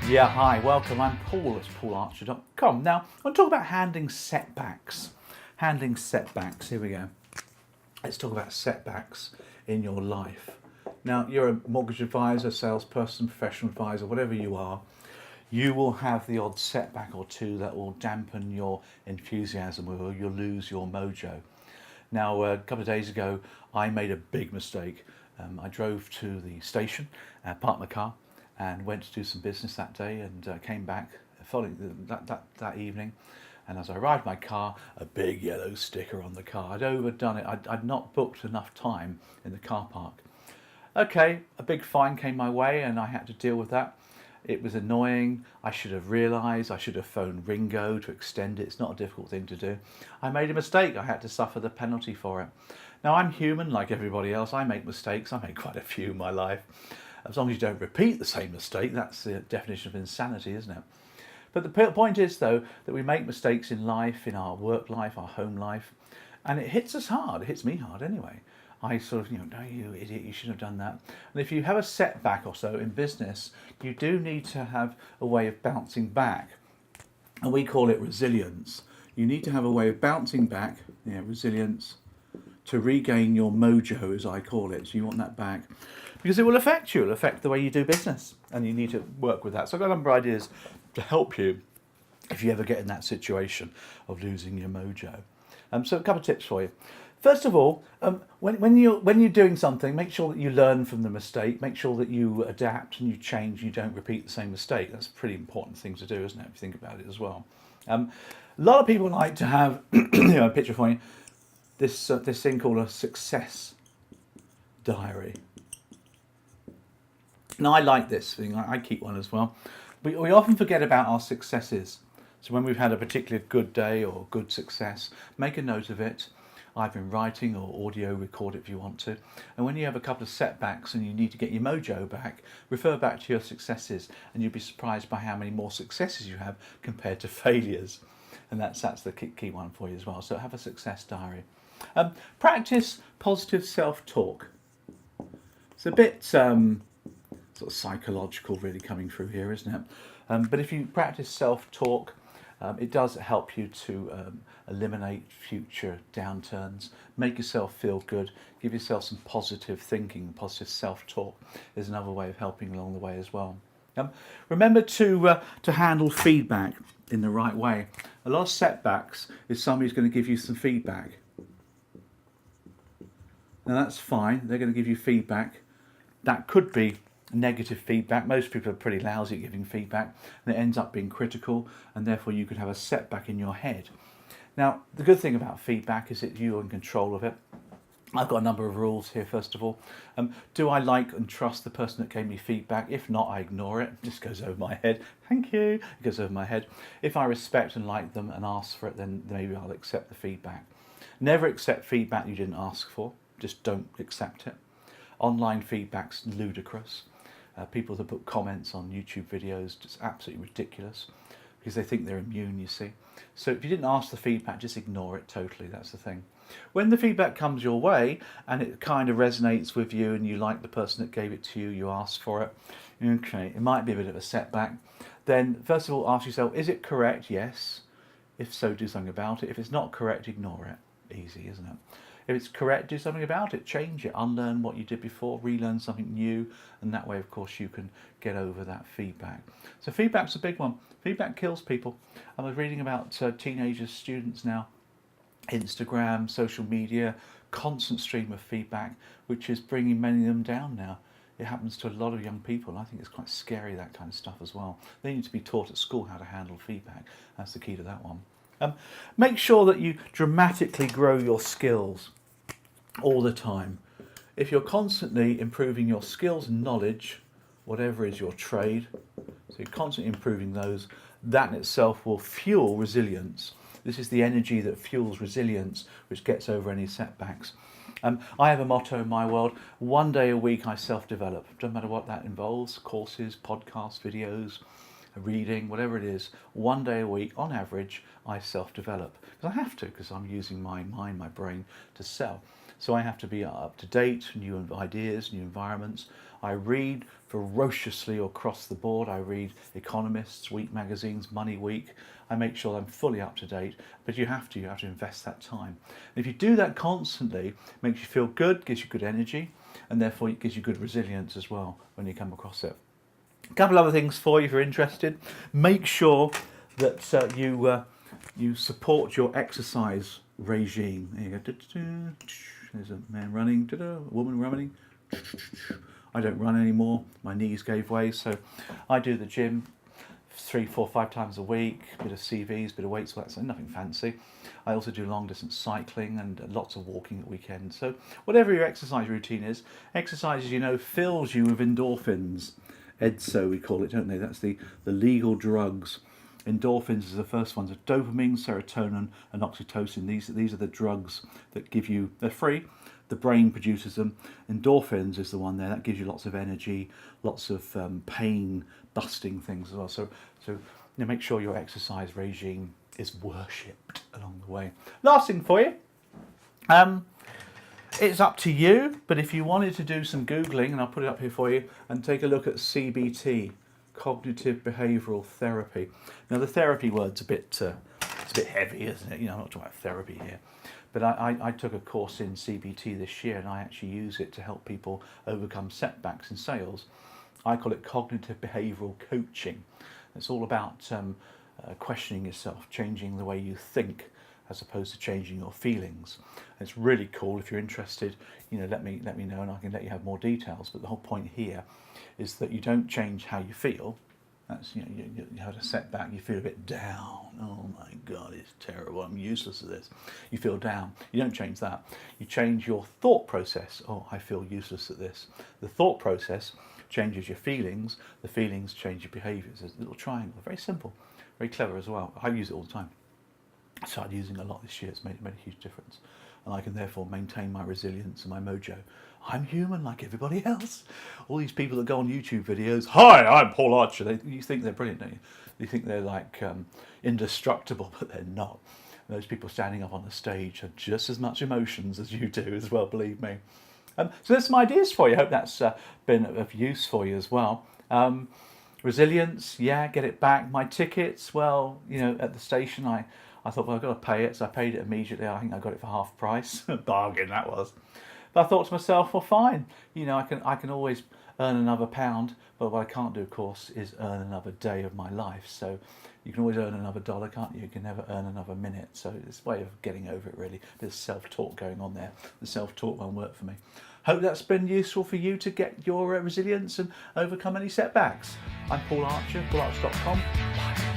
Yeah, hi, welcome. I'm Paul at paularcher.com. Now, I want to talk about handling setbacks. Handling setbacks, here we go. Let's talk about setbacks in your life. Now, you're a mortgage advisor, salesperson, professional advisor, whatever you are, you will have the odd setback or two that will dampen your enthusiasm or you'll lose your mojo. Now, a couple of days ago, I made a big mistake. I drove to the station, parked my car, and went to do some business that day, and came back following that evening. And as I arrived in my car, a big yellow sticker on the car. I'd overdone it. I'd not booked enough time in the car park. Okay, a big fine came my way, and I had to deal with that. It was annoying. I should have realised. I should have phoned Ringo to extend it. It's not a difficult thing to do. I made a mistake. I had to suffer the penalty for it. Now, I'm human like everybody else. I make mistakes. I make quite a few in my life. As long as you don't repeat the same mistake, that's the definition of insanity, isn't it? But the point is, though, that we make mistakes in life, in our work life, our home life, and it hits us hard. It hits me hard anyway. I sort of, no, you idiot, you shouldn't have done that. And if you have a setback or so in business, you do need to have a way of bouncing back. And we call it resilience. You need to have a way of bouncing back, resilience, to regain your mojo, as I call it. So you want that back because it will affect you. It'll affect the way you do business, and you need to work with that. So I've got a number of ideas to help you if you ever get in that situation of losing your mojo. So a couple of tips for you. First of all, when you're doing something, make sure that you learn from the mistake. Make sure that you adapt and you change. You don't repeat the same mistake. That's a pretty important thing to do, isn't it? If you think about it as well. A lot of people like to have a picture for you. This thing called a success diary. Now, I like this thing. I keep one as well. We often forget about our successes. So when we've had a particularly good day or good success, make a note of it, either in writing or audio record it if you want to. And when you have a couple of setbacks and you need to get your mojo back, refer back to your successes, and you'll be surprised by how many more successes you have compared to failures. And that's the key one for you as well. So have a success diary. Practice positive self-talk. It's a bit sort of psychological really coming through here, isn't it? But if you practice self-talk, it does help you to eliminate future downturns, make yourself feel good, give yourself some positive thinking. Positive self-talk is another way of helping along the way as well. Remember to handle feedback in the right way. A lot of setbacks is somebody's going to give you some feedback. Now that's fine, they're going to give you feedback. That could be negative feedback. Most people are pretty lousy at giving feedback, and it ends up being critical, and therefore you could have a setback in your head. Now, the good thing about feedback is that you're in control of it. I've got a number of rules here. First of all, do I like and trust the person that gave me feedback? If not, I ignore it. It just goes over my head. Thank you. It goes over my head. If I respect and like them and ask for it, then maybe I'll accept the feedback. Never accept feedback you didn't ask for. Just don't accept it. Online feedback's ludicrous. People that put comments on YouTube videos, just absolutely ridiculous because they think they're immune, you see. So if you didn't ask the feedback, just ignore it totally. That's the thing. When the feedback comes your way and it kind of resonates with you and you like the person that gave it to you, you asked for it, okay, it might be a bit of a setback. Then first of all, ask yourself, is it correct? Yes. If so, do something about it. If it's not correct, ignore it. Easy, isn't it? If it's correct, do something about it. Change it. Unlearn what you did before. Relearn something new. And that way, of course, you can get over that feedback. So feedback's a big one. Feedback kills people. I was reading about teenagers, students now, Instagram, social media, constant stream of feedback, which is bringing many of them down now. It happens to a lot of young people. I think it's quite scary, that kind of stuff as well. They need to be taught at school how to handle feedback. That's the key to that one. Make sure that you dramatically grow your skills all the time. If you're constantly improving your skills and knowledge, whatever is your trade, so you're constantly improving those, that in itself will fuel resilience. This is the energy that fuels resilience, which gets over any setbacks. I have a motto in my world: one day a week I self-develop. Doesn't matter what that involves, courses, podcasts, videos, reading, whatever it is. One day a week, on average, I self-develop. Because I have to, because I'm using my mind, my brain to sell. So I have to be up to date, new ideas, new environments. I read ferociously across the board. I read Economist's Week magazines, Money Week. I make sure I'm fully up to date, but you have to invest that time. And if you do that constantly, it makes you feel good, gives you good energy, and therefore it gives you good resilience as well when you come across it. A couple other things for you if you're interested. Make sure that you support your exercise regime. There you go. There's a man running, a woman running. I don't run anymore. My knees gave way, so I do the gym 3, 4, 5 times a week. A bit of CVs, a bit of weights, so that's nothing fancy. I also do long distance cycling and lots of walking at weekends. So whatever your exercise routine is, exercise, as you know, fills you with endorphins. EDSO we call it, don't they? That's the legal drugs. Endorphins is the first ones. Dopamine, serotonin, and oxytocin. These are the drugs that give you. They're free. The brain produces them. Endorphins is the one there that gives you lots of energy, lots of pain busting things as well. So make sure your exercise regime is worshipped along the way. Last thing for you. It's up to you, but if you wanted to do some Googling, and I'll put it up here for you, and take a look at CBT, cognitive behavioural therapy. Now the therapy word's it's a bit heavy, isn't it? I'm not talking about therapy here. But I took a course in CBT this year, and I actually use it to help people overcome setbacks in sales. I call it cognitive behavioural coaching. It's all about questioning yourself, changing the way you think, as opposed to changing your feelings. And it's really cool. If you're interested, let me know, and I can let you have more details. But the whole point here is that you don't change how you feel. That's you had a setback, you feel a bit down. Oh my God, it's terrible. I'm useless at this. You feel down. You don't change that. You change your thought process. Oh, I feel useless at this. The thought process changes your feelings. The feelings change your behaviours. There's a little triangle. Very simple, very clever as well. I use it all the time. I started using it a lot this year. It's made a huge difference, and I can therefore maintain my resilience and my mojo. I'm human like everybody else. All these people that go on YouTube videos, hi, I'm Paul Archer. You think they're brilliant, don't you? You think they're like indestructible, but they're not. And those people standing up on the stage have just as much emotions as you do as well, believe me. So there's some ideas for you. I hope that's been of use for you as well. Resilience, yeah, get it back. My tickets, well, at the station, I thought, well, I've got to pay it, so I paid it immediately. I think I got it for half price. Bargain that was. But I thought to myself, well, fine. I can always earn another £1, but what I can't do, of course, is earn another day of my life. So you can always earn another $1, can't you? You can never earn another minute. So it's a way of getting over it, really. There's self-talk going on there. The self-talk won't work for me. Hope that's been useful for you to get your resilience and overcome any setbacks. I'm Paul Archer, paularcher.com. Bye.